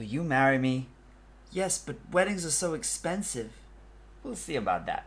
Will you marry me? Yes, but weddings are so expensive. We'll see about that.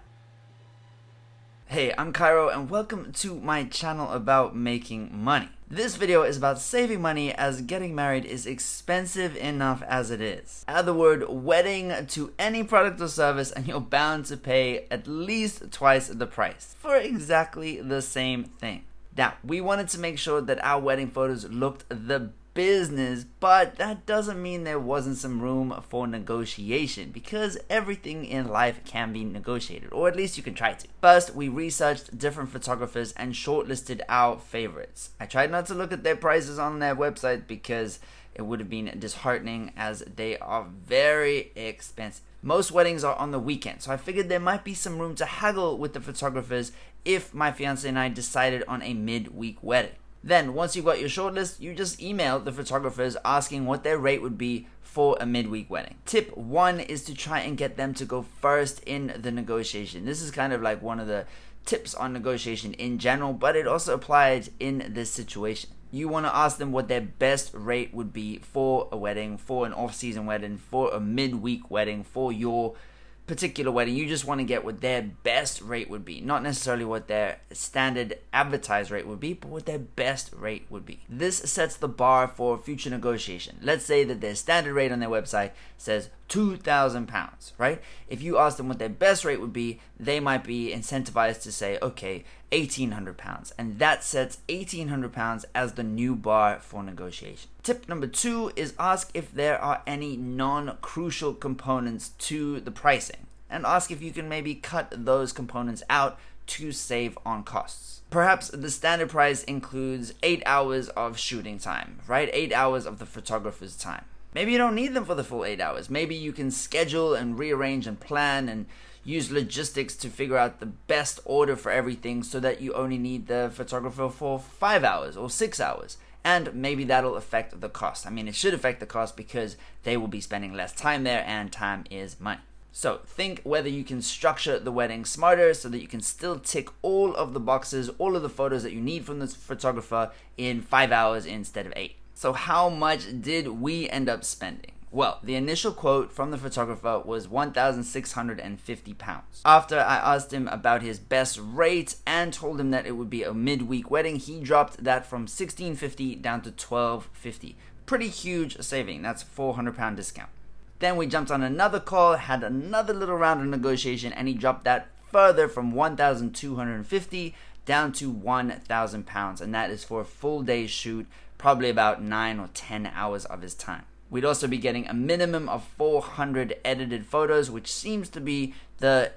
Hey, I'm Cairo and welcome to my channel about making money. This video is about saving money as getting married is expensive enough as it is. Add the word wedding to any product or service and you're bound to pay at least twice the price for exactly the same thing. Now, we wanted to make sure that our wedding photos looked the business, but that doesn't mean there wasn't some room for negotiation, because everything in life can be negotiated, or at least you can try to. First, we researched different photographers and shortlisted our favorites. I tried not to look at their prices on their website because it would have been disheartening, as they are very expensive. Most weddings are on the weekend, so I figured there might be some room to haggle with the photographers if my fiance and I decided on a midweek wedding. Then, once you've got your shortlist, you just email the photographers asking what their rate would be for a midweek wedding. Tip 1 is to try and get them to go first in the negotiation. This is kind of like one of the tips on negotiation in general, but it also applies in this situation. You want to ask them what their best rate would be for a wedding, for an off-season wedding, for a midweek wedding, for your particular wedding. You just want to get what their best rate would be, not necessarily what their standard advertised rate would be, but what their best rate would be. This sets the bar for future negotiation. Let's say that their standard rate on their website says £2,000, right? If you ask them what their best rate would be, they might be incentivized to say, okay, £1,800, and that sets £1,800 as the new bar for negotiation. Tip number 2 is ask if there are any non-crucial components to the pricing, and ask if you can maybe cut those components out to save on costs. Perhaps the standard price includes 8 hours of shooting time, right? 8 hours of the photographer's time. Maybe you don't need them for the full 8 hours. Maybe you can schedule and rearrange and plan and use logistics to figure out the best order for everything so that you only need the photographer for 5 hours or 6 hours. And maybe that'll affect the cost. I mean, it should affect the cost because they will be spending less time there, and time is money. So think whether you can structure the wedding smarter so that you can still tick all of the boxes, all of the photos that you need from this photographer in 5 hours instead of 8. So how much did we end up spending? Well, the initial quote from the photographer was £1,650. After I asked him about his best rate and told him that it would be a midweek wedding, he dropped that from £1,650 down to £1,250. Pretty huge saving. That's a £400 discount. Then we jumped on another call, had another little round of negotiation, and he dropped that further from £1,250 down to £1,000, and that is for a full day shoot, probably about 9 or 10 hours of his time. We'd also be getting a minimum of 400 edited photos, which seems to be the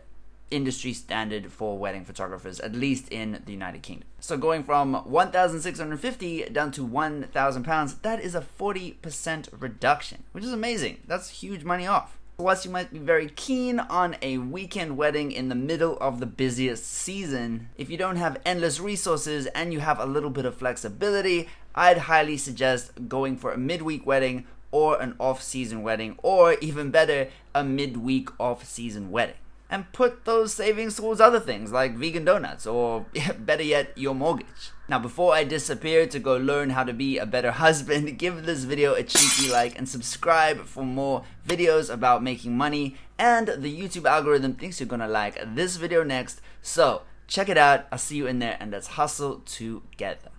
industry standard for wedding photographers, at least in the United Kingdom. So going from £1,650 down to £1,000, that is a 40% reduction, which is amazing. That's huge money off. Plus, you might be very keen on a weekend wedding in the middle of the busiest season. If you don't have endless resources and you have a little bit of flexibility, I'd highly suggest going for a midweek wedding or an off-season wedding, or even better, a midweek off-season wedding. And put those savings towards other things like vegan donuts, or better yet, your mortgage. Now, before I disappear to go learn how to be a better husband, give this video a cheeky like and subscribe for more videos about making money. And the YouTube algorithm thinks you're gonna like this video next, so check it out. I'll see you in there, and let's hustle together.